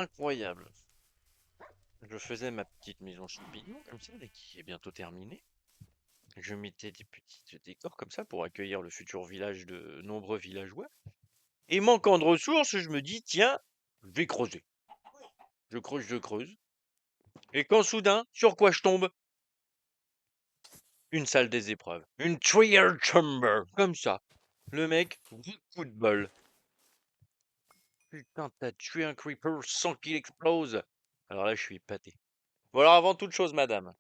incroyable. Je faisais ma petite maison champignon comme ça, là, qui est bientôt terminée. Je mettais des petits décors comme ça pour accueillir le futur village de nombreux villageois. Et manquant de ressources, je me dis, tiens, je vais creuser. Je creuse, je creuse. Et quand soudain, sur quoi je tombe? Une salle des épreuves. Une trial chamber. Comme ça. Le mec, coup de bol. Putain, t'as tué un creeper sans qu'il explose. Alors là, je suis épaté. Bon alors avant toute chose, madame,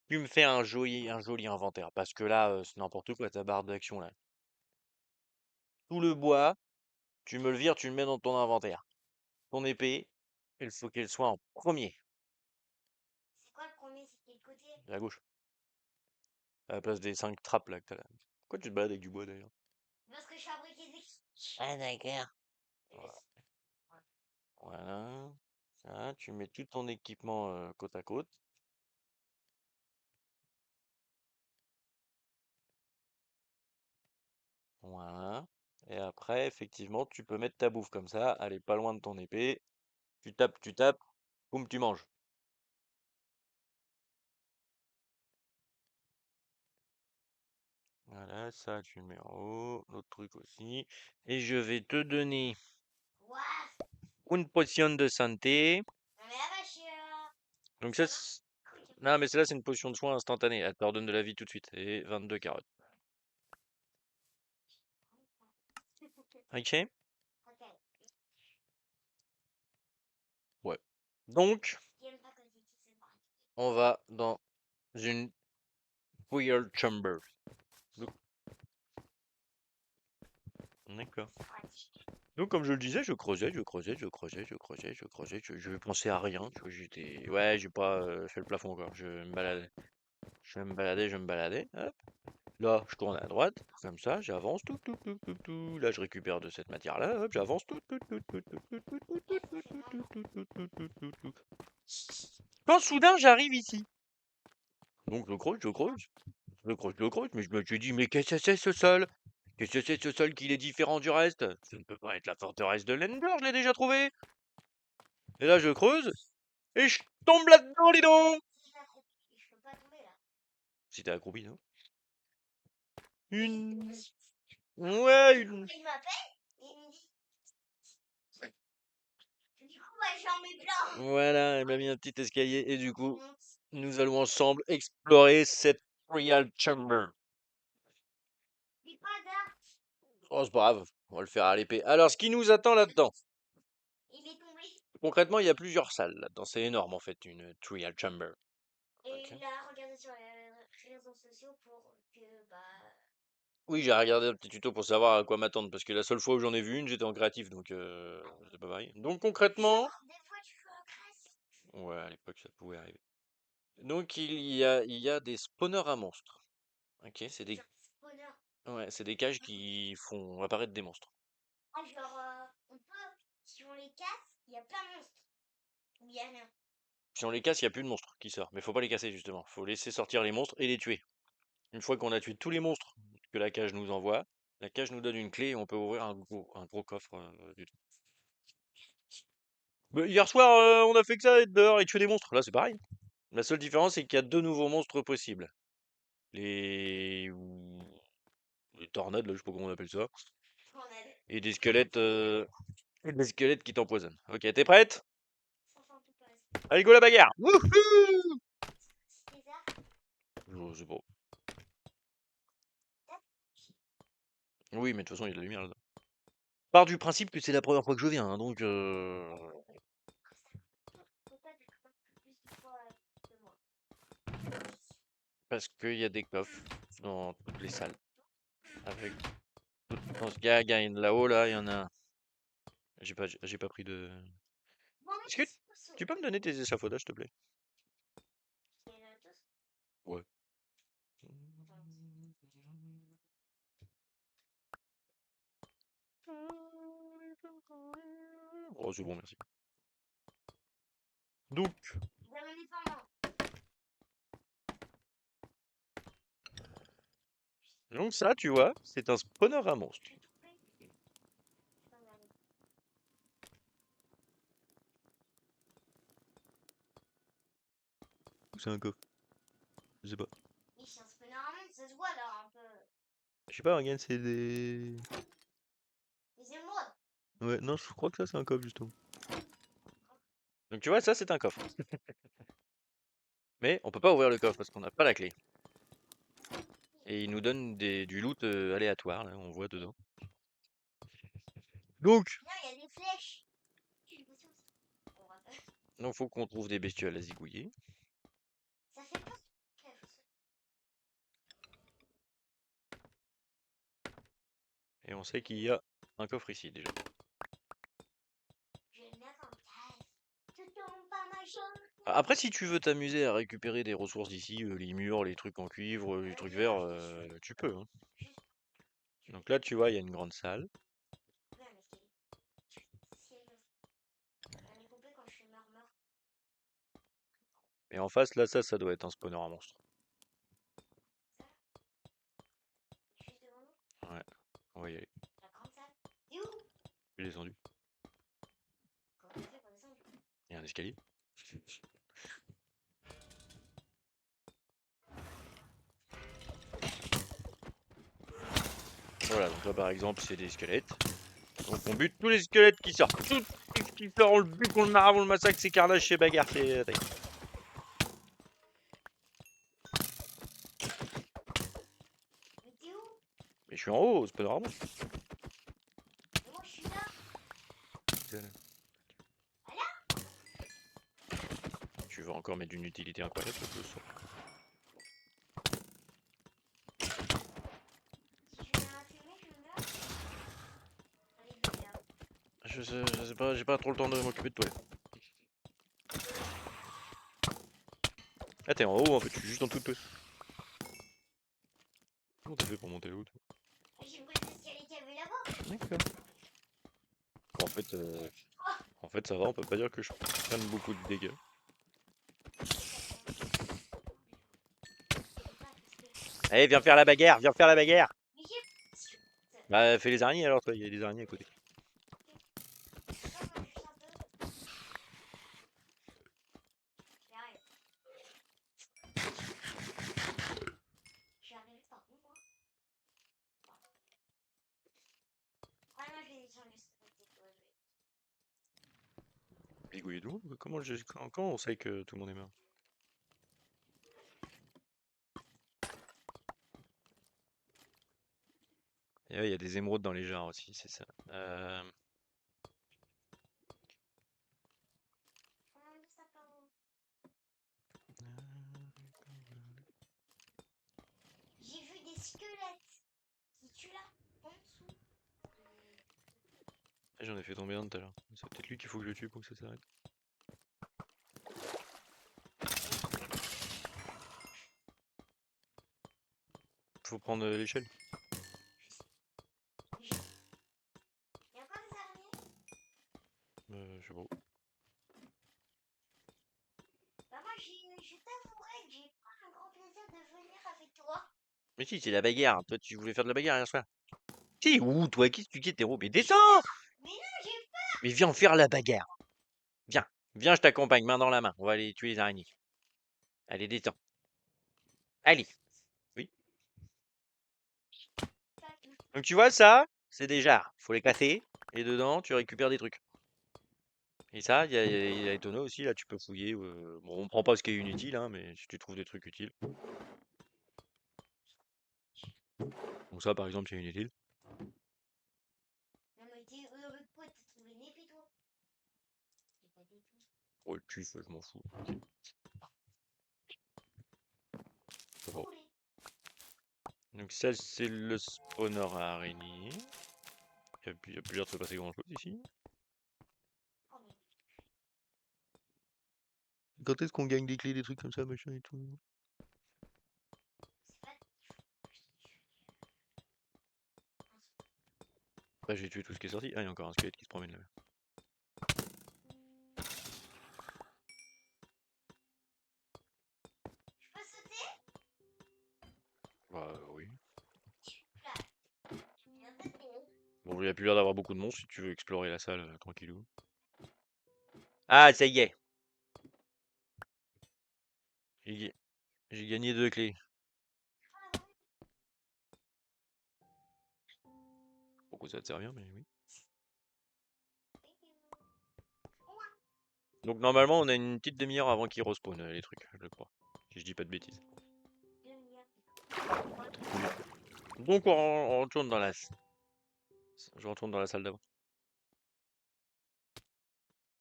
tu me fais un joli inventaire. Parce que là, c'est n'importe quoi ta barre d'action là. Tout le bois, tu me le vires, tu le mets dans ton inventaire. Ton épée, il faut qu'elle soit en premier. C'est quoi le premier? C'est quel côté? À gauche. À la place des 5 trappes là que t'as là. Pourquoi tu te balades avec du bois d'ailleurs? Parce que je fabriquais des... Ah d'accord. Et Voilà. Voilà. Ça, tu mets tout ton équipement côte à côte. Voilà. Et après, effectivement, tu peux mettre ta bouffe comme ça. Elle est pas loin de ton épée. Tu tapes, boum, tu manges. Voilà, ça, tu le mets en haut. L'autre truc aussi. Et je vais te donner What? une potion de santé. Non mais la vache, Donc ça ça, va? non, mais celle-là, c'est une potion de soin instantanée. Elle te redonne de la vie tout de suite. Et 22 carottes. Ok? Ok. Ouais. Donc, Qui aime pas quand il dit c'est pareil. on va dans une Weird Chamber. Donc, d'accord. C'est pratique. Donc, comme je le disais, je creusais, je creusais, je creusais, je creusais, je creusais. Je pensais à rien. Tu vois, j'étais. Ouais, j'ai pas fait le plafond, quoi. Je me baladais. Je me baladais, je me baladais. Hop. Là, je tourne à droite, comme ça, j'avance, tout, tout, tout, tout, tout. Là, je récupère de cette matière-là, hop, j'avance, tout, tout, tout, tout, tout, tout, tout, tout, Eh, tout, ça tout, fait tout, maman. tout, tout, tout, tout, tout, tout. Quand soudain, j'arrive ici. Donc, je creuse, je creuse, je creuse, je creuse, mais je me suis dit, mais qu'est-ce que c'est ce sol? Qu'est-ce que c'est ce sol qui est différent du reste? Ça ne peut pas être la forteresse de l'Ender, je l'ai déjà trouvé. Et là, je creuse, et je tombe là-dedans, dis donc! Si je m'accroupis, je peux pas tomber là. Si t'es accroupi, non? Oui. Une... Ouais, Du coup, une... il m'appelle et il me dit. Du coup, bah, j'en mets plein. Voilà, elle m'a mis un petit escalier, et du Je coup, monte. nous allons ensemble explorer cette Real Chamber. Puis pas d'art. Oh, c'est pas grave, on va le faire à l'épée. Alors, ce qui nous attend là-dedans, Il est tombé. concrètement, il y a plusieurs salles là-dedans. C'est énorme en fait, une Trial Chamber. Et Ok. il a regardé sur les réseaux sociaux pour que, bah. Oui, j'ai regardé un petit tuto pour savoir à quoi m'attendre parce que la seule fois où j'en ai vu une, j'étais en créatif donc c'est pas pareil. Donc concrètement, Genre, des fois, tu fais un crasse. ouais, à l'époque ça pouvait arriver. Donc il y a des spawners à monstres. Ok, c'est des, Genre, spawner. ouais, c'est des cages qui font apparaître des monstres. Ah, genre, on peut, si on les casse, il y a plein de monstres. Ou il y a rien. Si on les casse, il n'y a plus de monstres qui sortent. Mais faut pas les casser justement. Faut laisser sortir les monstres et les tuer. Une fois qu'on a tué tous les monstres que la cage nous envoie, la cage nous donne une clé et on peut ouvrir un gros coffre du tout. Mais hier soir, on a fait que ça, être dehors et tuer des monstres. Là, c'est pareil. La seule différence, c'est qu'il y a deux nouveaux monstres possibles. Les... les tornades, là, je sais pas comment on appelle ça. On a Et des squelettes qui t'empoisonnent. Ok, t'es prête? ça sent tout passe. Allez, go la bagarre! Wouhou! C'est ça. Je sais pas. Oui, mais de toute façon, il y a de la lumière là-dedans. Part du principe que c'est la première fois que je viens, hein, donc Faut pas que plus de fois que moi. parce qu'il y a des coffres dans toutes les salles. Avec dans ce gagne là-haut là, il y en a. J'ai pas pris de. Bon, Est-ce mais que c'est tu peux me donner tes échafaudages, s'il te plaît? il y en a tous. Ouais. Oh, c'est bon, merci. Donc, Vous avez un indépendant. donc ça, tu vois, c'est un spawner à monstres. J'ai trouvé. Attends, regardez. c'est un coffre? Je sais pas. Mais c'est un spawner à monde, ça se voit là un peu. Je sais pas, regarde, c'est des... Les émeraudes. Ouais, non, je crois que ça, c'est un coffre, justement. Donc tu vois, ça, c'est un coffre. Mais on peut pas ouvrir le coffre parce qu'on n'a pas la clé. Et il nous donne du loot aléatoire, là, on voit dedans. Donc, Non, il y a des flèches. J'ai l'impression aussi. On va pas- donc faut qu'on trouve des bestioles à zigouiller. Ça fait peur. Ouais, faut se- Et on sait qu'il y a un coffre ici, déjà. Je vais le mettre en case. Tu tombes pas ma chambre. Après, si tu veux t'amuser à récupérer des ressources d'ici, les murs, les trucs en cuivre, les trucs verts, tu peux, hein. Juste. Donc là, tu vois, il y a une grande salle. Ouais, mais c'est on est coupé quand je fais murmure. Et en face, là, ça doit être un spawner à monstre. Ça, juste devant nous. Ouais, on va y aller. La grande salle. C'est où? Je suis descendu. Comment on fait pour descendre? Il y a un escalier. Voilà, donc là, par exemple, c'est des squelettes. Donc on bute tous les squelettes qui sortent. Tous les qui sortent, on le bute, on le marave, on le massacre, c'est carnage, c'est bagarre, c'est attaque. Mais t'es où? Mais je suis en haut, spawner à monstre. Mais moi je suis là. Tu vas encore mettre d'une utilité incroyable, le son. Si je viens à fumer, je meurs. Allez, bizarre. Je sais pas, j'ai pas trop le temps de m'occuper de toi. Ah, t'es en haut en fait, je suis juste en dessous de toi. Comment t'as fait pour monter là-haut, toi? J'ai pris l'escalier qu'il y avait là-bas. D'accord. En fait, ça va, on peut pas dire que je prenne beaucoup de dégâts. Allez, viens faire la bagarre, viens faire la bagarre! Mais j'ai. Bah, fais les araignées alors, toi, il y a des araignées à côté. Attends, juste un peu. J'arrive. J'arrive par où, moi? Ouais, moi je vais descendre juste à côté de toi. Bigouille et tout? Comment on sait que tout le monde est mort? Et ouais, il y a des émeraudes dans les jars aussi, c'est ça. Ça part où? J'ai vu des squelettes qui tuent là, en dessous. Ah, j'en ai fait tomber un tout à l'heure. C'est peut-être lui qu'il faut que je tue pour que ça s'arrête. Faut prendre l'échelle. Il y a encore des araignées? Je sais pas. Bah moi je t'avouerai que j'ai pas un grand plaisir de venir avec toi. Mais si, c'est la bagarre. Toi, tu voulais faire de la bagarre hier soir. Si, où, toi, qu'est-ce que tu quittes, héros? Mais descends! Mais non, j'ai Mais viens faire la bagarre. Viens. Viens, je t'accompagne, main dans la main. On va aller tuer les araignées. Allez, descends. Allez. Oui. pas tout. Donc tu vois, ça, c'est des jarres. Faut les casser. Et dedans, tu récupères des trucs. Et ça, il y a les tonneaux aussi. Là, tu peux fouiller. Bon, on prend pas ce qui est inutile, hein, mais si tu trouves des trucs utiles. Donc ça, par exemple, c'est inutile. Non mais t'es heureux quoi? T'as trouvé une épée toi? C'est pas du tout. Oh, le tue, je m'en fous. C'est bon. Roulé. Donc ça, c'est le spawner à araignées. Il y a plusieurs de se passer grand chose ici. Oh mais Quand est-ce qu'on gagne des clés, des trucs comme ça, machin et tout? c'est pas. Bah, j'ai tué tout ce qui est sorti. Ah, il y a encore un squelette qui se promène là. Je peux sauter? Bah, oui. Là. J'ai un peu de haut. Bon, il n'y a plus l'air d'avoir beaucoup de monstres si tu veux explorer la salle tranquillou. Ah, ça y est. J'ai j'ai gagné 2 clés. Pourquoi ça te sert bien, mais oui. Donc normalement, on a une petite demi-heure avant qu'ils respawn les trucs, je crois. Si je dis pas de bêtises. Donc on retourne dans la... Je retourne dans la salle d'avant.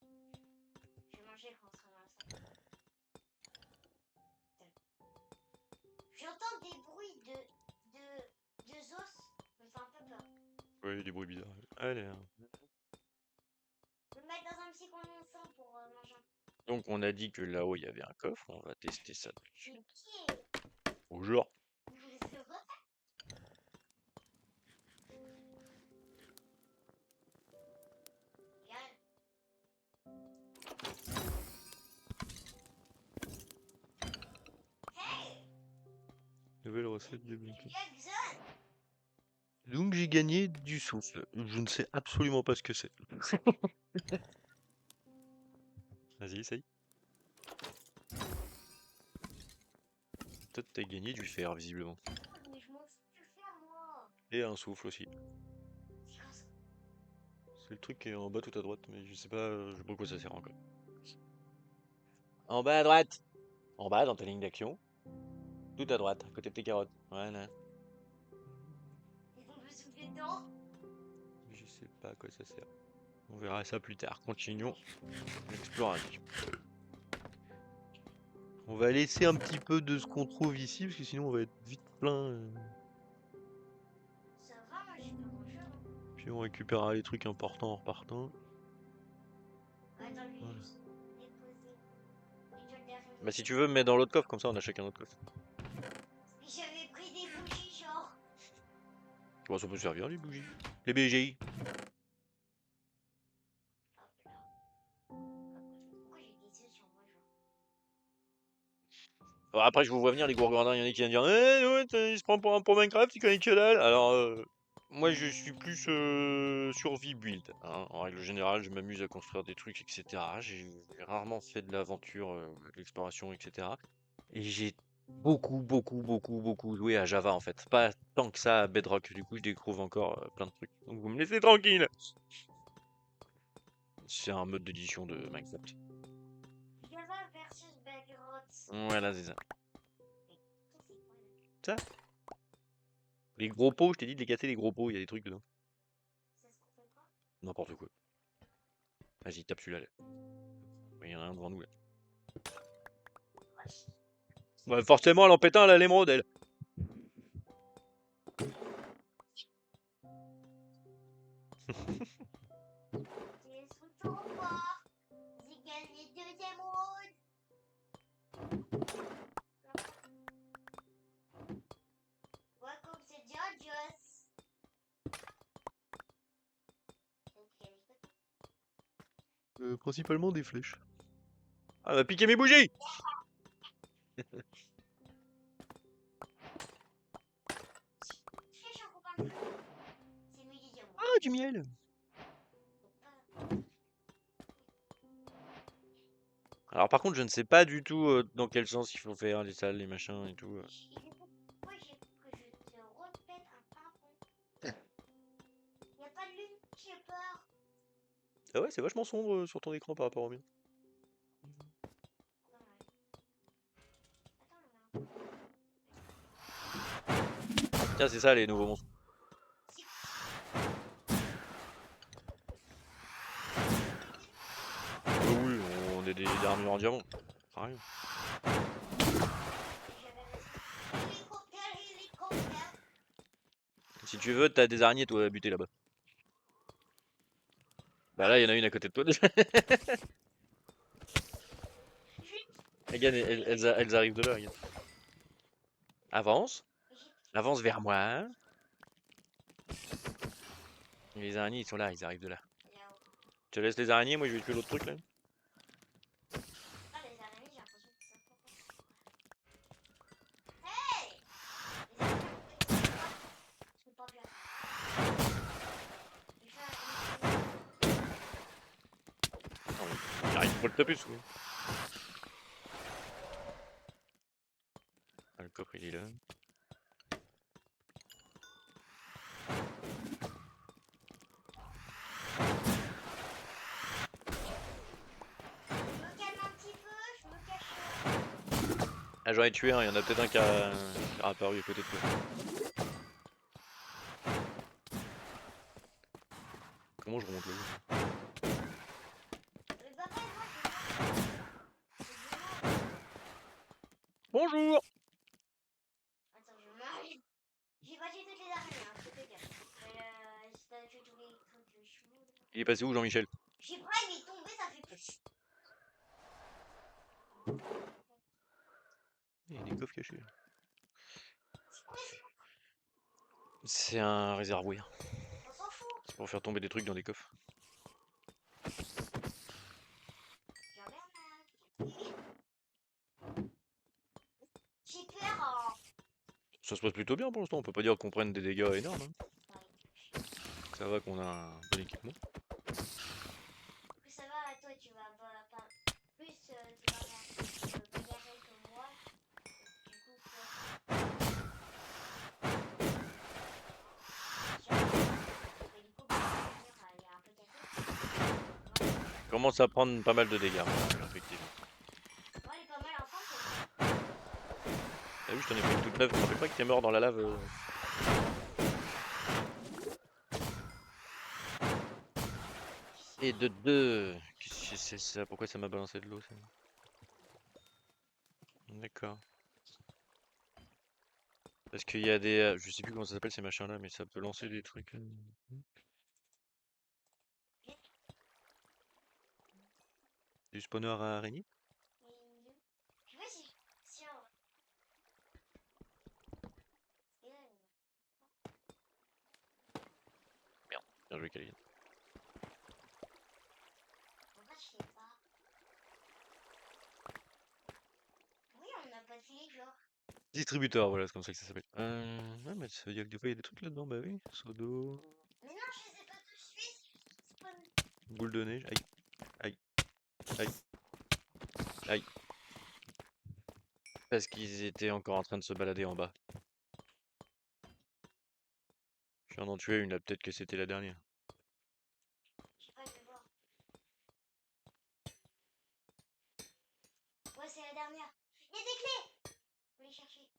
Je vais manger quand on sera dans la salle. J'entends des bruits de os. Ça me fait un peu peur. Ouais, des bruits bizarres. Allez. Je vais me mettre dans un petit coin ensemble pour manger. Donc on a dit que là-haut il y avait un coffre, on va tester ça tout de Je suite. qui Bonjour. C'est vrai. Regarde. Hey, Nouvelle recette de bacon. Jackson. Donc j'ai gagné du souffle. Je ne sais absolument pas ce que c'est. Vas-y, essaye. Toi, t'as gagné du fer, visiblement. Mais je m'en fous de faire moi. Et un souffle aussi. C'est quoi ça? C'est le truc qui est en bas tout à droite, mais je sais pas pourquoi ça sert encore. En bas à droite. En bas, dans ta ligne d'action. Tout à droite, à côté de tes carottes. Voilà. Ils vont me souffler dedans. Je sais pas à quoi ça sert. On verra ça plus tard. Continuons l'exploration. On va laisser un petit peu de ce qu'on trouve ici, parce que sinon on va être vite plein. Ça va, moi j'ai pas grand chose. Puis on récupérera les trucs importants en repartant. Attends, je vais Voilà. juste déposer les trucs derrière. Bah si tu veux, mets dans l'autre coffre, comme ça on a chacun notre coffre. Mais j'avais pris des bougies, genre. Bon, ça peut servir les bougies. Les BGI. Hop là. Pourquoi j'ai des yeux sur moi, genre? Alors après, je vous vois venir, les gourgandins, il y en a qui viennent dire ouais, il se prend pour un pour Minecraft, il connaît que dalle. Alors, moi je suis plus survie build. Hein. En règle générale, je m'amuse à construire des trucs, etc. J'ai rarement fait de l'aventure, de l'exploration, etc. Et j'ai beaucoup joué à Java en fait. Pas tant que ça à Bedrock. Du coup, je découvre encore plein de trucs. Donc vous me laissez tranquille. C'est un mode d'édition de Minecraft. Java versus Bedrocks. Voilà, c'est ça. Mais ça, c'est quoi là? Ça. Les gros pots, je t'ai dit de les casser, les gros pots, il y a des trucs dedans. Ça se fait quoi? N'importe quoi. Vas-y, tape celui-là. Là. Il y en a un devant nous là. Ouais, forcément, elle en pète un, elle a l'émeraude, elle. J'ai sous ton corps. J'ai gagné 2 émeraudes. Ouais, comme c'est déjà Joss. Principalement des flèches. Ah, elle va piquer mes bougies. Flèche en copain. C'est midi diamant. Ah, du miel. Alors par contre, je ne sais pas du tout dans quel sens il faut faire les salles, les machins et tout. Pourquoi j'ai que je te repète un pimpon? Y'a pas de lune, j'ai peur. Ah ouais, c'est vachement sombre sur ton écran par rapport au mien. Tiens, c'est ça les nouveaux monstres. Oui, on est des armures en diamant. Ça rien. Hélicoptère, hélicoptère. Si tu veux, t'as des araignées toi à buter là-bas. Bah là, il y en a une à côté de toi déjà. Regarde, elles arrivent de là, regarde. Avance. Avance vers moi. Et les araignées, ils sont là, ils arrivent de là. Je te laisse les araignées, moi je vais tuer l'autre truc là. Ah, les araignées, j'ai l'impression que ça prend pas. Hey! Les araignées, je peux pas bien. Il arrive pour le taper, ce coffre il est là. Je me calme un petit peu, je me cache. Ah, j'en ai tué un, il y en a peut-être un qui a apparu à côté de toi. Comment je remonte là-haut? Mais papa, moi, je mange. Bonjour! Attends, je mange. J'ai battu toutes les araignées, hein, je te fais dire. Si t'as tué tous les trucs chauds. Il est passé où, Jean-Michel? J'ai pas, il est tombé, ça fait plus. Il y a des coffres cachés. C'est quoi ça? C'est un réservoir. On s'en fout. C'est pour faire tomber des trucs dans des coffres. J'ai peur. Hein. Ça se passe plutôt bien pour l'instant, on peut pas dire qu'on prenne des dégâts énormes. Hein. Ça va qu'on a un bon équipement. Plus ça va, toi tu vas pas plus tu vas bagarrer que moi. Du coup, il est un peu cassé. Commence à prendre pas mal de dégâts, effectivement. Moi, il est pas mal en forme. T'as vu, je t'en ai pris une toute neuve, tu te rappelles pas que t'es mort dans la lave Et de deux. Qu'est-ce que c'est ça? Pourquoi ça m'a balancé de l'eau ça? D'accord. Parce qu'il y a des. Je sais plus comment ça s'appelle ces machins là, mais ça peut lancer des trucs. Du spawner à araignée? Je sais pas si on... Merde, bien joué Kaline. Pourquoi je sais pas? Oui, on n'a pas de filet, genre. Distributeur, voilà, c'est comme ça que ça s'appelle. Ouais, mais ça veut dire que des fois il y a des trucs là-dedans, bah oui. Sodo. Mais non, je les ai pas tout de suite. Boule de neige. Aïe. Aïe. Aïe. Aïe. Parce qu'ils étaient encore en train de se balader en bas. Je viens d'en tuer une là, peut-être que c'était la dernière. Je sais pas, je vais voir. Ouais, c'est la dernière. Il y a des clés. Faut les chercher.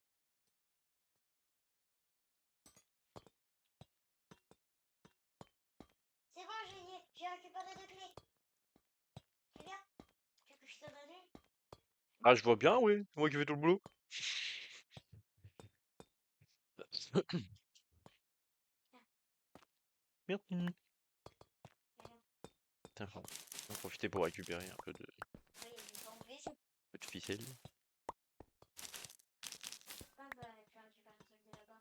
C'est bon, j'ai récupéré deux clés. Tu viens? Tu veux que je te donne une? Ah, je vois bien, oui. C'est moi qui fais tout le boulot. Merde. Tiens, on va en profiter pour récupérer un peu Oui, j'ai tombé. peu de ficelle. Ah bah, je vais récupérer un truc de là-bas.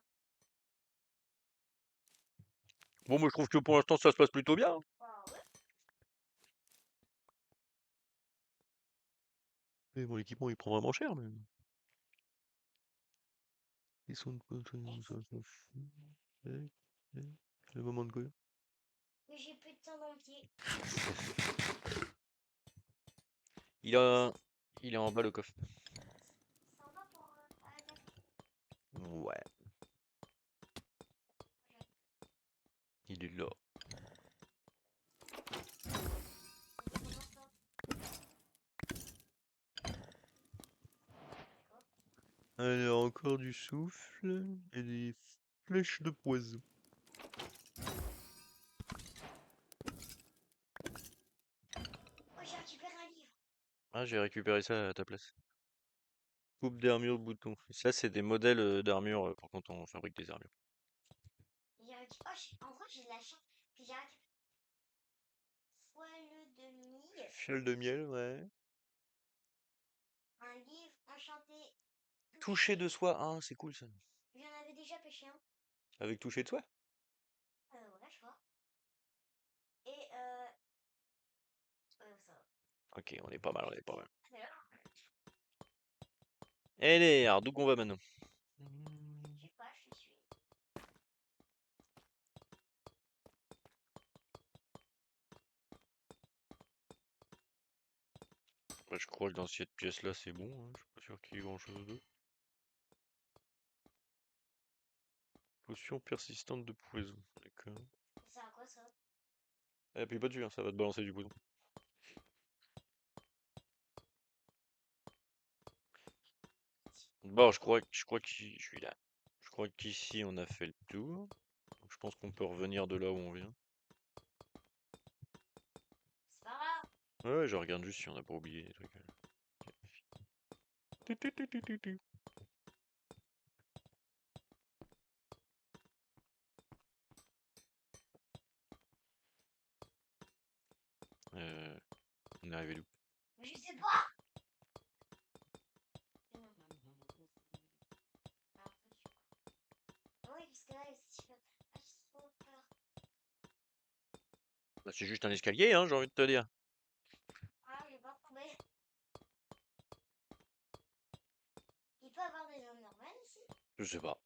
Bon, moi je trouve que pour l'instant ça se passe plutôt bien. Bah ouais. Et mon équipement il prend vraiment cher, mais. Ils sont le moment de quoi? Mais j'ai plus de temps dans le pied. Il a. Il est en bas le coffre. C'est en bas pour attaquer. Ouais. Il est là. Elle a encore du souffle et des flèches de poison. Oh, j'ai récupéré un livre. Ah, j'ai récupéré ça à ta place. Coupe d'armure bouton. Ça, c'est des modèles d'armure pour quand on fabrique des armures. Oh, en vrai, j'ai de la chance. Puis j'ai récupéré Foile de mie, Fiole de miel, ouais. un livre enchanté. Toucher de soi, ah, c'est cool ça. J'en avais déjà pêché un. Avec toucher de soi? Ouais, je vois. Et ça va. Ok, on est pas mal, on est pas mal. Alors, Allez, alors d'où qu'on va maintenant? je sais pas, je suis. Bah, je crois que dans cette pièce-là, c'est bon, hein. Je suis pas sûr qu'il y ait grand-chose d'autre. Potion persistante de poison. D'accord. Ça sert à quoi ça? Appuie pas dessus, hein, ça va te balancer du poison. Bon, je crois que je suis là. Je crois qu'ici on a fait le tour. Je pense qu'on peut revenir de là où on vient. C'est pas grave. Ouais, je regarde juste si on n'a pas oublié des trucs. Tu, tu, tu, tu, tu, tu. On est arrivé d'où? Mais je sais pas. Ah oui, parce que là, si je fais. Ah, j'ai trop peur. Bah, c'est juste un escalier, hein, j'ai envie de te dire. Ah, j'ai pas trouvé. Il peut y avoir des zones normales ici? Je sais pas.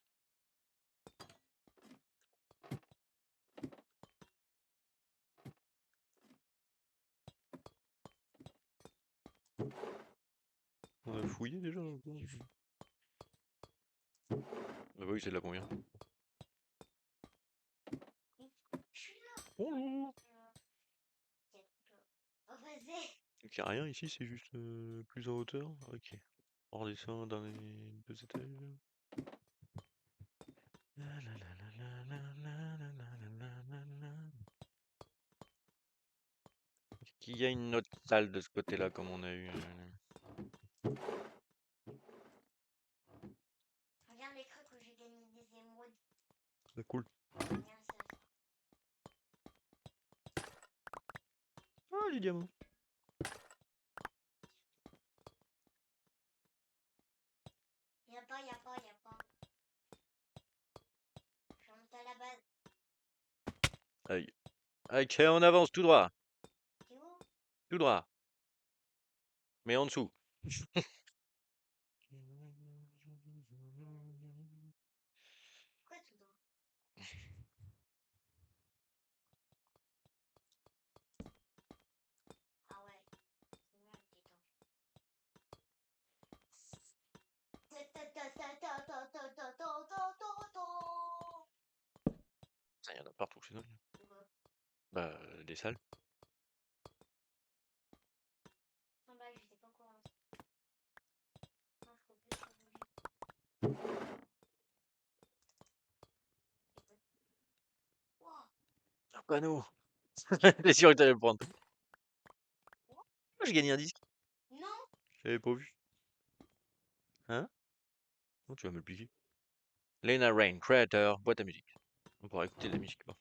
On a fouillé déjà? Ah bah oui, c'est de là qu'on vient. Je suis là. Bonjour. Oh, vas-y. Donc y a rien ici, c'est juste plus en hauteur. Ok. On redescend dans les 2 étages. Est-ce qu'il y a une autre salle de ce côté-là comme on a eu? Regarde l'écran que j'ai gagné des émeraudes. C'est cool. Regarde ça. Ah, les diamants. Y'a pas, y'a pas, y'a pas. Je remonte à la base. Aïe. Ok, on avance tout droit. T'es où? Tout droit. Mais en dessous. Pourquoi tout droit? Ah ouais. C'est bien le détente. Ça, y en a partout chez nous. Pourquoi? Bah, des salles. Non, bah, j'étais pas au courant. Non, je peux plus faire bouger. Écoute. Wow. Un panneau. T'es sûr que t'allais le prendre? Moi, j'ai gagné un disque. Non. J'avais pas vu. Hein? Non, tu vas me le piquer. Lena Rain, créateur, boîte à musique. On pourra écouter de la musique. Bon.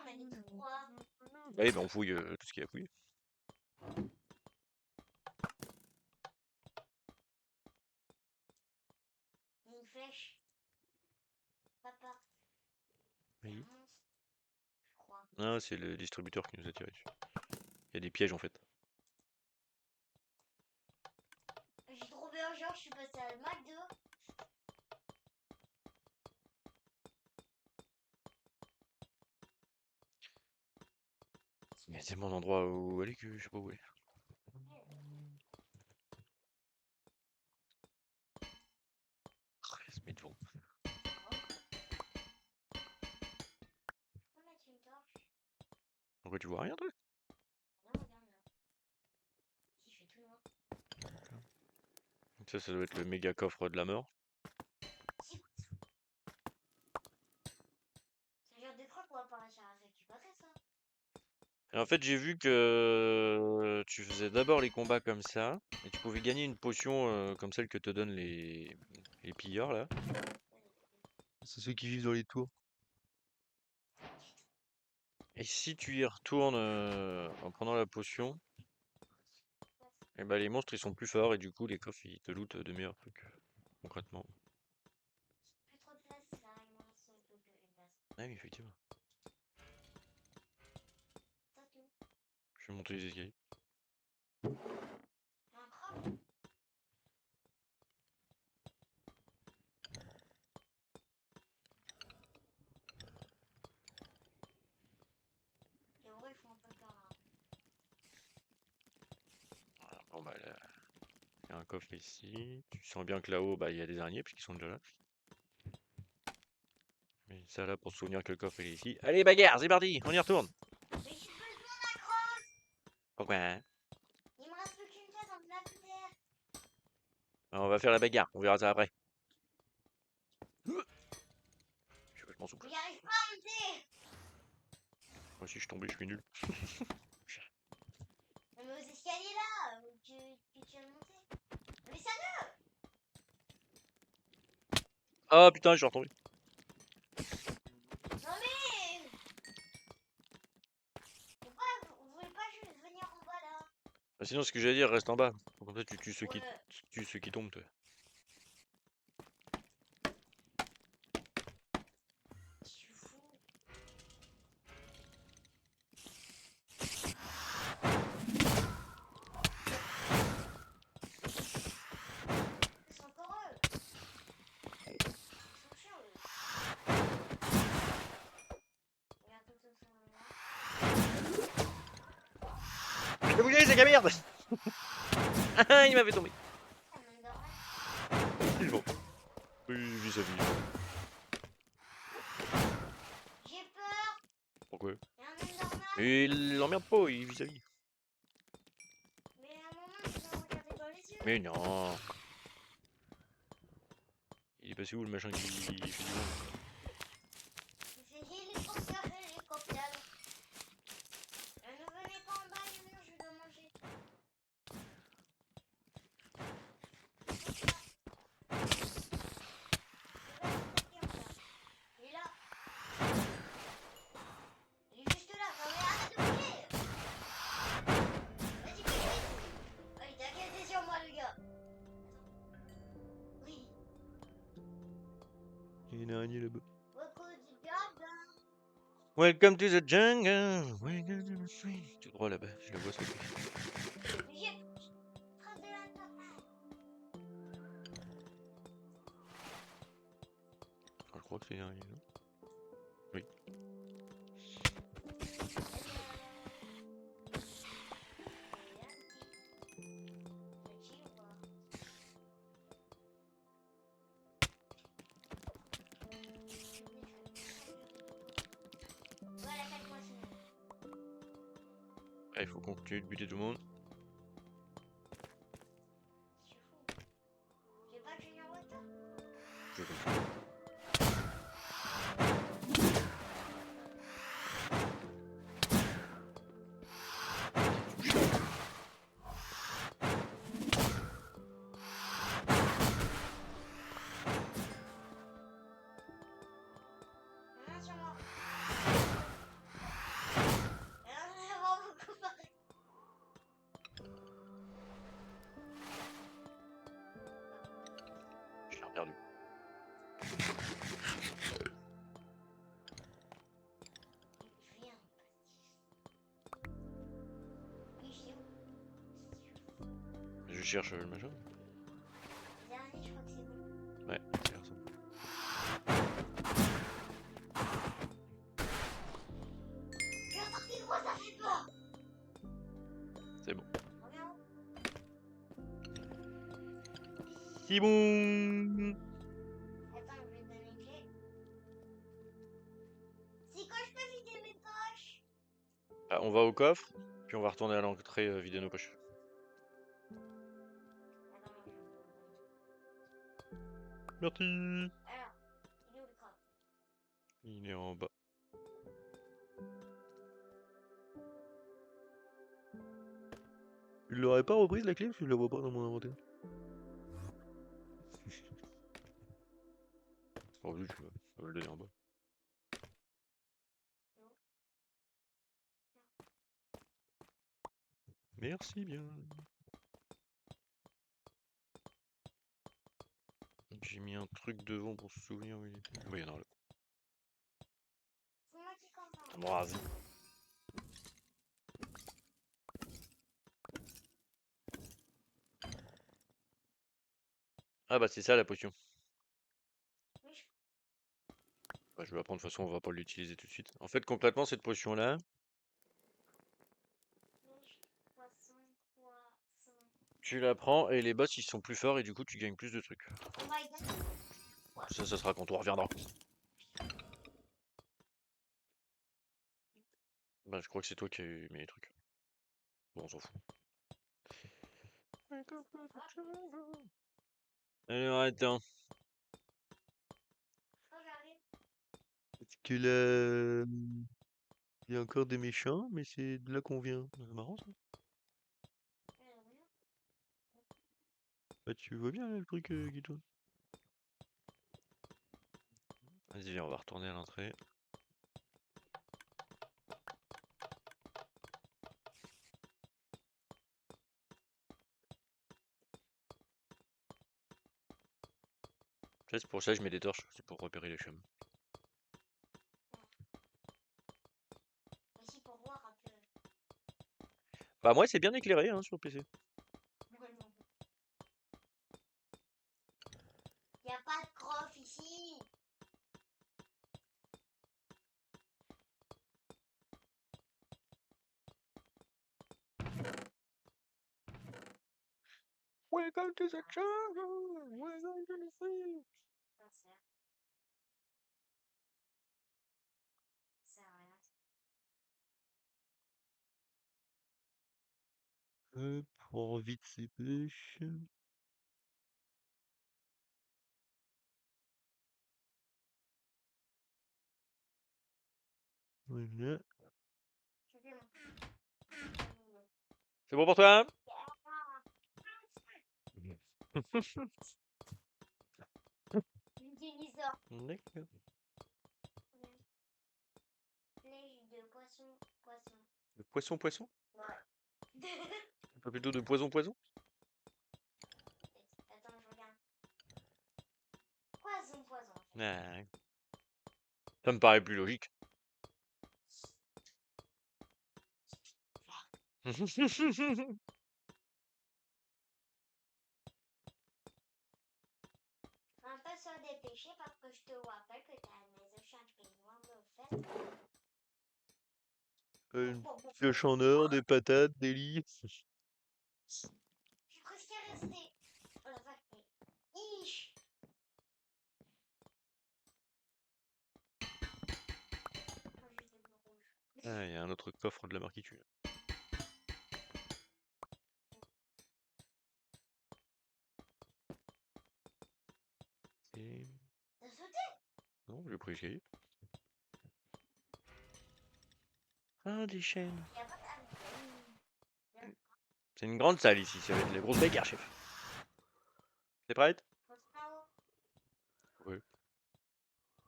On a dit tout droit. Allez, ben on fouille tout ce qu'il y a à fouiller. Une flèche. Papa. Oui. Un monstre. Je crois. Ah, c'est le distributeur qui nous a tiré dessus. Il y a des pièges en fait. J'ai trouvé un genre, je suis passé à McDo. Il y a tellement d'endroits où aller que je sais pas où aller. Il se met devant. On va mettre une torche. Pourquoi tu vois rien toi? Non, regarde là. Si je fais tout noir. Ça doit être le méga coffre de la mort. Si. C'est le genre de croix qu'on va pas réussir à récupérer ça. Et en fait, j'ai vu que tu faisais d'abord les combats comme ça, et tu pouvais gagner une potion comme celle que te donnent les pilleurs là. C'est ceux qui vivent dans les tours. Et si tu y retournes en prenant la potion, et ben les monstres ils sont plus forts et du coup les coffres ils te lootent de meilleurs trucs concrètement. Plus trop de place là, il me reste plus que une place. Ah oui, effectivement. Ça tout. Je vais monter les escaliers. Un crabe. Les gros ils font un peu peur. Hein. un coffre ici. Tu sens bien que là-haut, bah, il y a des araignées puisqu'ils sont déjà là. Mais ça là pour se souvenir que le coffre il est ici. Allez, bagarre, c'est parti, on y retourne. Mais j'ai besoin d'un crosse. Pourquoi hein? Il me reste plus qu'une case en plein terre. On va faire la bagarre, on verra ça après. Je suis vachement souple. J'y arrive pas à monter. Moi aussi je suis tombé, je suis nul. Mais aux escaliers là, que tu viens de monter. Mais ça ne. Ah putain, je suis retombé. Non mais. Pourquoi vous voulez pas juste venir en bas là? Ah, sinon, ce que j'allais dire, reste en bas. Comme ça, tu tues ceux qui, Ouais. tu tues ceux qui tombent, toi. Je suis fou. Ils sont encore eux. Ils sont chiants eux. Regarde tout ça là. Je vais bouger, c'est la merde. Ah, il m'avait tombé. Ça m'endort. C'est bon. Oui, vis-à-vis. J'ai peur. Pourquoi? Il y a un Enderman. Mais il l'emmerde pas, il est vis-à-vis. Mais à un moment, tu dois regarder dans les yeux. Mais non. Il est passé où le machin qui fait du vent? Il fait hélicoptère, hélicoptère. Ne venez pas en bas, les murs, je dois manger. Il est là. Il est juste là. Non mais arrête de bouger. Vas-y, vite, vite. Oh, il t'a cassé sur moi, le gars. Attends. Oui. Il y a une araignée là-bas. Welcome Welcome to the garden. to the jungle. Welcome to the street. Tout droit là-bas, je la vois sauter. J'ai trace de l'Enderman. Ah, je crois que c'est une araignée, non? Oui. Voilà, 4 mois sinon. Ah, il faut continuer de buter tout le monde. Je suis fou. J'ai pas Junior Water. Je comprends. Non, sur moi. Alors, je vais avoir beaucoup pareil. Je l'ai perdu. Viens. Oui, je sais où. Je cherche le machin. Le dernier, je crois que c'est bon. Ouais, c'est ça. J'ai entendu quoi, ça fait peur. C'est bon. Reviens en haut. C'est bon. Attends, je vais te donner une clé. C'est quand je peux vider mes poches? Ah, on va au coffre, puis on va retourner à l'entrée vider nos poches. Attends, non, Merci. alors, il est où le coffre? Il est en bas. Tu l'aurais pas reprise la clé parce que je la vois pas dans mon inventaire. Oh oui, je vais le donner en bas. Merci bien. J'ai mis un truc devant pour se souvenir où il était. Oui, il y en a là. C'est moi qui comprends. Bon, vas-y. Ah bah c'est ça la potion. Oui, je Bah, je vais la prendre, de toute façon on va pas l'utiliser tout de suite. En fait concrètement cette potion là, poisson, poisson. Tu la prends et les boss ils sont plus forts et du coup tu gagnes plus de trucs. Oh my god. Ça sera quand on reviendra. Bah je crois que c'est toi qui as eu mes trucs. Bon on s'en fout. Alors attends. Oh, j'arrive. Parce que là, il y a encore des méchants, mais c'est de là qu'on vient. C'est marrant ça. Bah tu vois bien là, le truc qui tourne. Vas-y viens, on va retourner à l'entrée. C'est pour ça que je mets des torches, c'est pour repérer les chemins. Aussi pour voir un peu. Bah moi c'est bien éclairé hein, sur PC. Y a pas de crof ici. Welcome to the jungle! Welcome to the sea! Ça sert. Ça sert à rien. Prends vite ces pêches. Voilà. C'est bon pour toi? Une dinosaure. D'accord. Neige de poisson. De poisson? Ouais. Pas plutôt de poison? Attends, je regarde. Poisson. Ah, ça me paraît plus logique. Un peu se dépêcher parce que je te rappelle que t'as mes champignons de faire. Une pioche en or, des patates, des lits. Je suis presque restée. Oh la vache, mais. Iche. Oh, juste des bleus rouges. Ah, il y a un autre coffre de la marquitue. Et... T'as sauté? Non, j'ai pris l'escalier. Ah, des chaînes. Y a pas de. C'est une grande salle ici, ça va être la grosse bagarre, chef. T'es prête? Faut se faire haut. Oui.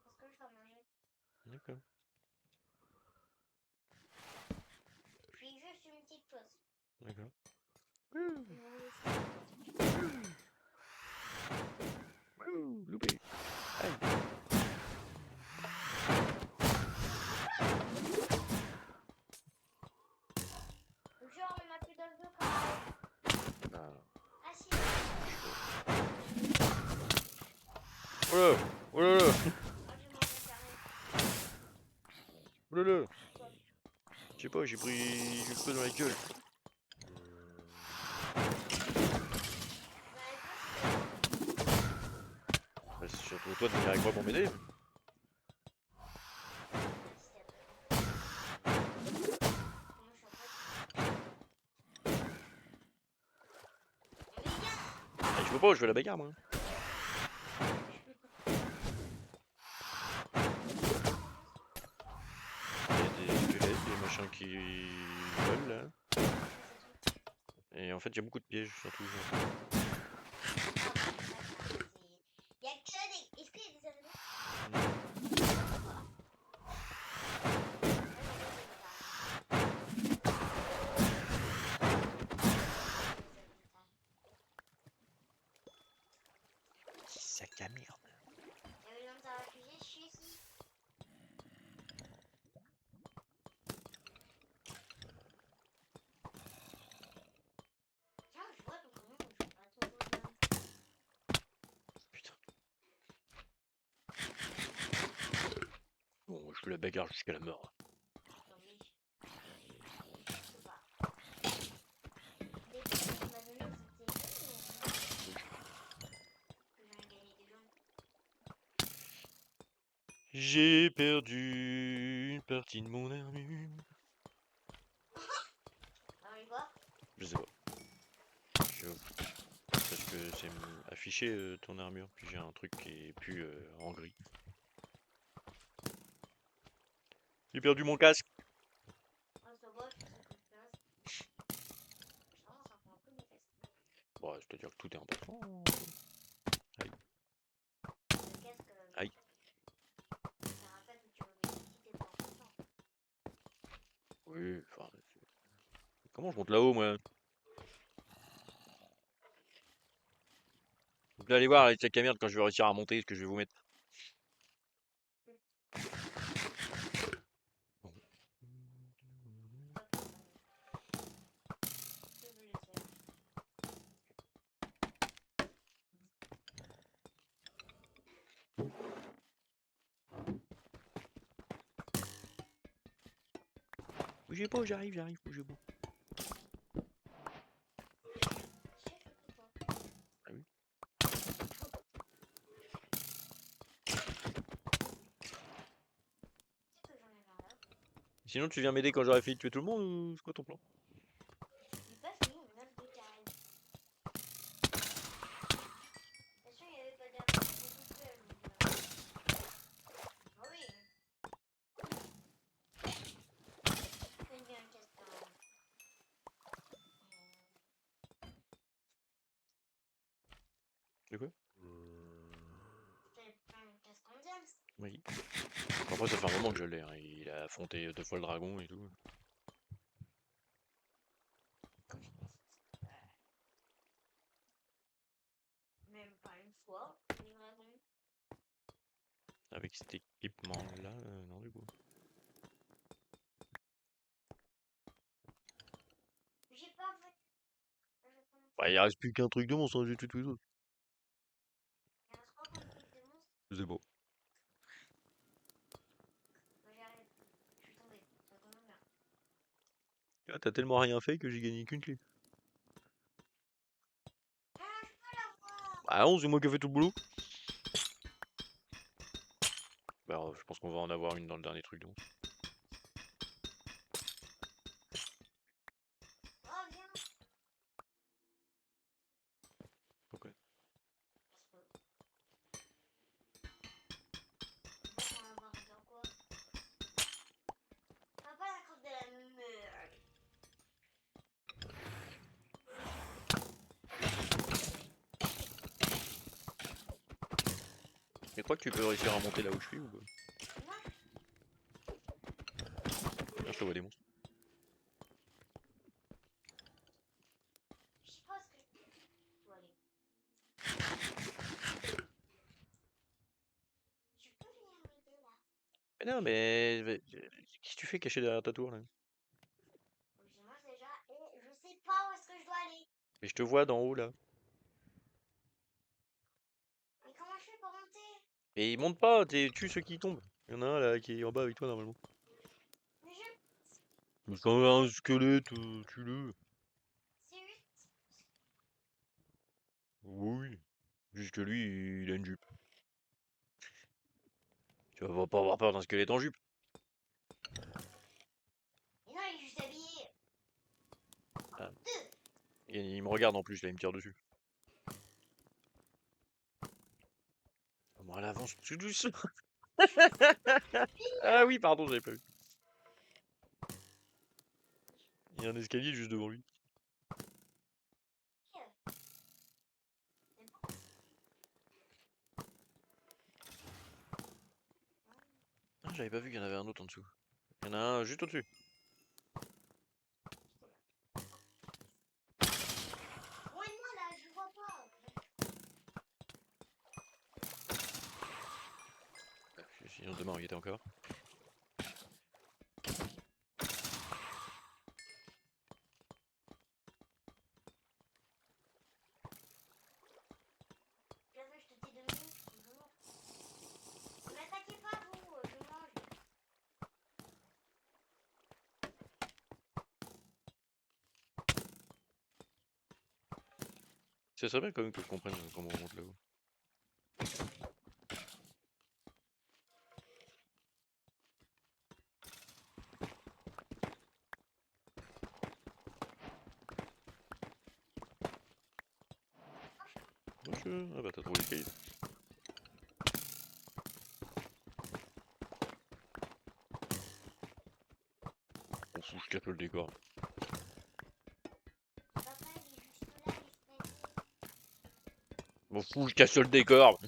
Parce que je dois manger. D'accord. Puis juste une petite chose. D'accord. Loupé. Aïe. Genre, on a plus dans le dos quand même. Ah. Ah si. Oh là! Oh là là! Oh, j'ai mangé carré. Oh là là! Je sais pas, j'ai pris quelque chose dans la gueule. Bah, c'est surtout toi de venir avec moi pour m'aider. Ah, je veux pas, je veux la bagarre moi. Il y a des squelettes, des machins qui volent là. Et en fait, il y a beaucoup de pièges surtout. Il y a que des. Est-ce qu'il y a des araignées? Petit sac à merde. Il y avait dans ta réfugié, je suis ici. Tiens, je vois ton nom, je vois pas ton nom. Putain. Bon, je veux la bagarre jusqu'à la mort. Oui. Je sais pas. Les trucs qu'il m'a donné, c'était J'ai perdu une partie de mon armure. Alors, quoi? Je sais pas. Parce que c'est affiché ton armure, puis j'ai un truc qui est plus en gris. J'ai perdu mon casque. Ah, ça va, je fais ça comme ça. Putain, ça prend un peu mes fesses. Bon, c'est-à-dire que tout est important. Aïe. Le casque, Aïe. ça rappelle que tu veux mettre si t'es pas important. Oui, enfin. Comment je monte là-haut, moi? Donc là, allez voir avec la caméra quand je vais réussir à monter ce que je vais vous mettre. Bon. Pas de problème. Je veux les faire. Bougez pas, j'arrive, bougez pas. J'ai fait pour toi. Ah oui. C'est que j'en ai marre là. Sinon, tu viens m'aider quand j'aurai fini de tuer tout le monde ou c'est quoi ton plan? J'ai pas fini, on a deux carrés. Bien sûr, il n'y avait pas d'argent, c'est tout seul. Ah oui. J'aime bien le casque quand même. De quoi? J'avais pas un casque en diams. Oui. Après, ça fait un moment que je l'ai, hein. Il a affronté 2 fois le dragon et tout. Même pas une fois, les dragons. Avec cet équipement-là, non, du coup. J'ai pas fait. Bah, il reste plus qu'un truc de monstre, hein, j'ai tué tous les autres. Il reste quoi comme truc de monstre? C'est beau. Bah, j'arrive. Je suis tombé. Ça tombe bien. Ah, t'as tellement rien fait que j'ai gagné qu'une clé. Ah, je peux l'avoir. Bah non, c'est moi qui ai fait tout le boulot. Bah, je pense qu'on va en avoir une dans le dernier truc de monstre. Oh, viens. Pourquoi? Parce que. On va avoir dans quoi? Papa, la crotte de la merde. Tu crois que tu peux réussir à monter là où je suis ou pas? Non, Là, je te vois des monstres. je sais pas ce que je dois aller. Tu peux venir m'aider là? Mais non, mais qu'est-ce que tu fais caché derrière ta tour là? Je mange déjà et je sais pas où est-ce que je dois aller. Mais je te vois d'en haut là. Mais comment je fais pour monter? Et ils montent pas, tu ceux qui tombent. Il y en a un là qui est en bas avec toi normalement. Mais je. Mais quand un squelette, tue-le. C'est juste. Oui, juste que lui, il a une jupe. Tu vas pas avoir peur d'un squelette en jupe. Mais non, il est juste habillé. Ah, Deux. il me regarde en plus là, il me tire dessus. Bon, elle avance tout doucement. Ah oui, pardon, j'avais pas vu. Il y a un escalier juste devant lui. Ah, j'avais pas vu qu'il y en avait un autre en dessous. Il y en a un juste au-dessus. Loin de moi là, je vois pas. Sinon demain il était encore. J'avais, je te dis 2 minutes, je mange. Ne m'attaquez pas vous, je mange. C'est ça bien quand même que je comprenne comment on monte là-haut. monsieur? Ah bah t'as trouvé l'escalier. On fout, je casse le décor. Papa, il est juste là, l'escalier. M'en fous, je casse le décor.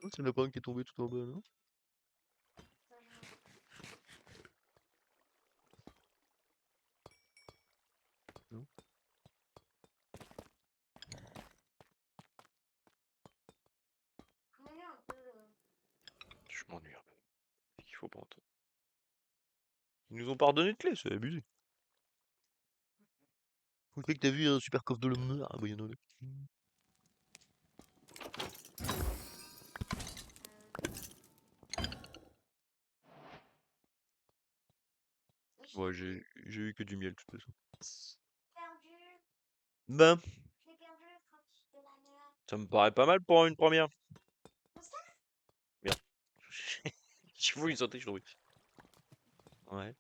Hmm, C'est le lapin qui est tombé tout en bas, non? ça, Non. je m'ennuie un peu. Je m'ennuie un peu. C'est qu'il faut pas entendre. Ils nous ont pas redonné de clé, c'est abusé. Faut que t'as vu un super coffre de l'homme. Ah bah y'en a deux. Oui, je Ouais, l'ai j'ai eu que du miel de toute façon. perdu. Ben, Je l'ai perdu, crotch de la merde. ça me paraît pas mal pour une première. On se casse? Merde. J'ai voulu sauter, je suis tombé. Ouais.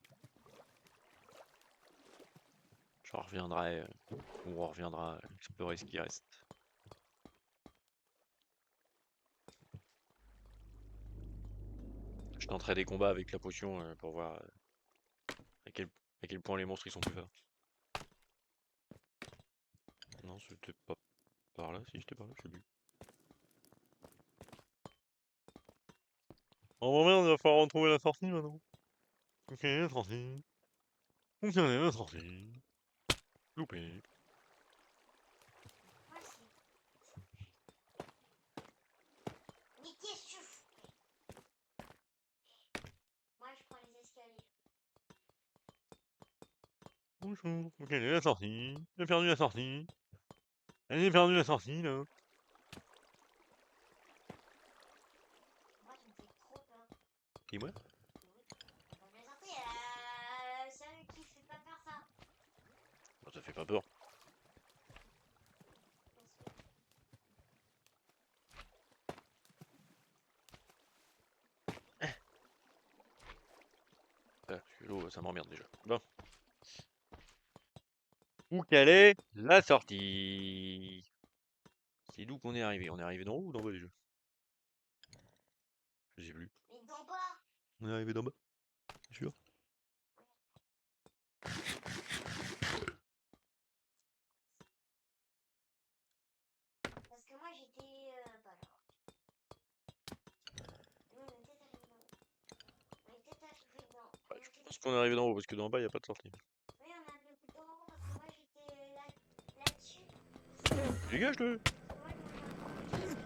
J'en reviendrai. Ou on reviendra explorer ce qui reste. Je tenterai des combats avec la potion pour voir à quel point les monstres ils sont plus forts. Non, c'était pas par là, si j'étais par là, je sais plus. Oh merde, il va falloir retrouver la sortie maintenant. Ok, la sortie. Ok, la sortie. Loupé. Moi aussi. Mais qu'est-ce que tu fous? Moi, je prends les escaliers. Bonjour. Ok, la sortie. J'ai perdu la sortie. J'ai perdu la sortie là. Moi, tu me fais trop peur. Et moi? Oui. Bah, bien sorti, celui qui fait pas faire ça. Bah, ça fait pas peur. Parce que- Ah, l'eau, ça m'emmerde déjà. Bon. Où qu'elle est la sortie? C'est d'où qu'on est arrivé? On est arrivé d'en haut ou d'en bas déjà? Je sais plus. Mais d'en bas. On est arrivé d'en bas? C'est sûr? Parce que moi, j'étais pas là. Nous, on était arrivé d'en haut. On était arrivé d'en Bah, on je était... pense qu'on est arrivé d'en haut parce que d'en bas il n'y a pas de sortie. Oui, on est arrivé d'en haut parce que moi, j'étais là-dessus. Dégage-le! Parce que moi, je m'en rappelle.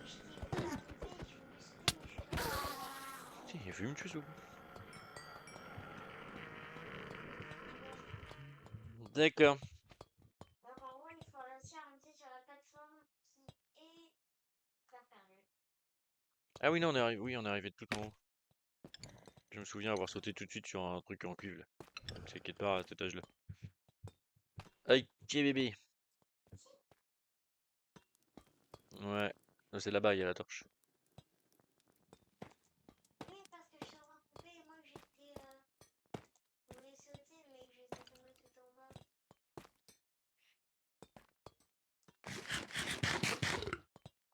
J'étais arrivé, je voulais sauter, mais je suis tombée. Tiens, il a fallu me tuer ce coup. D'accord. Donc, en gros, il faut réussir à monter sur la plateforme qui est faire perdu. Ah oui, non, on est arrivé, oui, on est arrivé de tout en haut. Je me souviens avoir sauté tout de suite sur un truc en cuivre là. C'est quelque part à cet étage là. Aïe, petit bébé. Ouais. Non, c'est là-bas, il y a la torche. Oui, parce que je suis en train de couper et moi, j'étais... je voulais sauter, mais j'étais tombée tout en bas.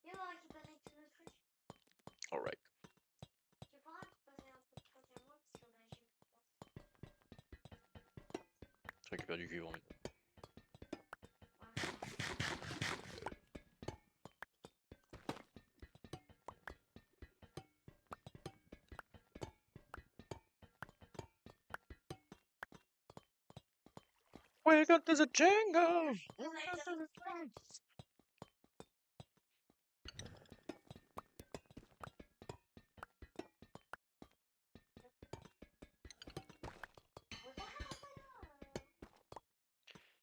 Et on va récupérer tous nos trucs. Alright. Tu pourras passer un peu de trucs à moi parce que bah, j'ai... Je récupère du cuivre en même. Welcome to the jungle!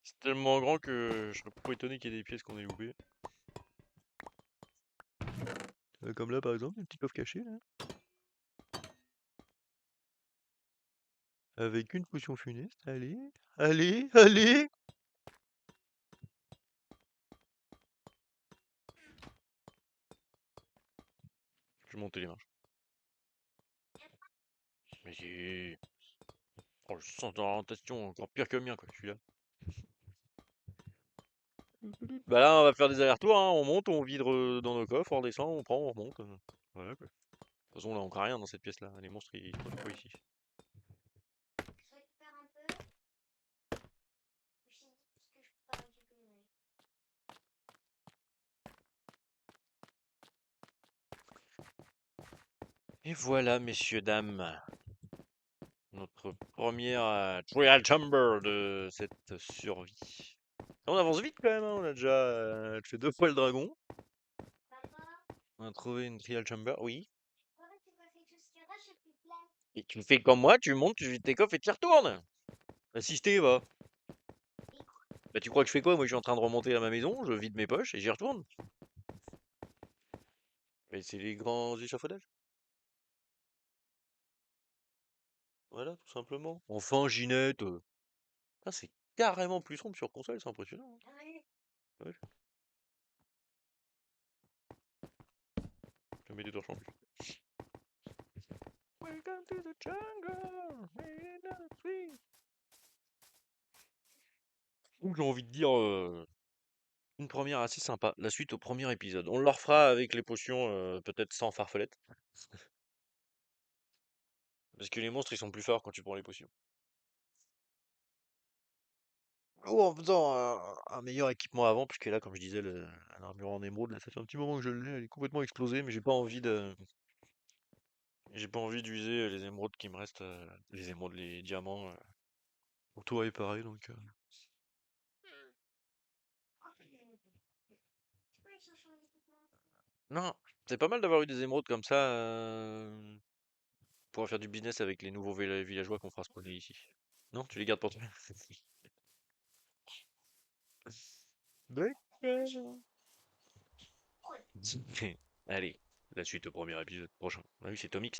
C'est tellement grand que je serais pas étonné qu'il y ait des pièces qu'on ait loupées. Comme là par exemple, un petit coffre caché là. Avec une potion funeste. Allez, allez, allez! Je vais monter les marches. Mais j'ai... Oh, le sens d'orientation encore pire que le mien, quoi, celui-là. Bah là, on va faire des allers-retours, hein. On monte, on vide dans nos coffres, on redescend, on prend, on remonte. Voilà, quoi. De toute façon, là, on n'a rien dans cette pièce-là. Les monstres, ils sont pas ici. Je récupère un peu. Je me suis dit parce que je peux pas récupérer. Et voilà, messieurs, dames, notre première trial chamber de cette survie. On avance vite quand même, hein. On a déjà fait 2 fois le dragon. Papa, On a trouvé une trial chamber, oui. pourquoi tu m'as fait tout ce qu'il y a là, j'ai plus de place. Et tu fais comme moi, tu montes, tu vides tes coffres et tu y retournes. Assisté, va. Bah tu crois que je fais quoi? Moi je suis en train de remonter à ma maison, je vide mes poches et j'y retourne. Et c'est les grands échafaudages. Voilà, tout simplement. Enfin, Ginette. Ah, c'est carrément plus sombre sur console, c'est impressionnant, Ah oui. hein. Ouais, je mets des torches en plus. Welcome to the jungle. Ouh, j'ai envie de dire une première assez sympa. La suite au premier épisode. On le refera avec les potions, peut-être sans farfelette. Parce que les monstres ils sont plus forts quand tu prends les potions. Ou en faisant un meilleur équipement avant, puisque là, comme je disais, l'armure en émeraude, là, ça fait un petit moment que je l'ai, elle est complètement explosée, mais j'ai pas envie d'user les émeraudes qui me restent, les émeraudes, les diamants, pour tout réparer, donc. Tu peux aller chercher un équipement. Non, c'est pas mal d'avoir eu des émeraudes comme ça, pour faire du business avec les nouveaux villageois qu'on fera spawner ici. Non, tu les gardes pour toi. D'accord. Allez, la suite au premier épisode prochain. Ah oui, c'est Tomix.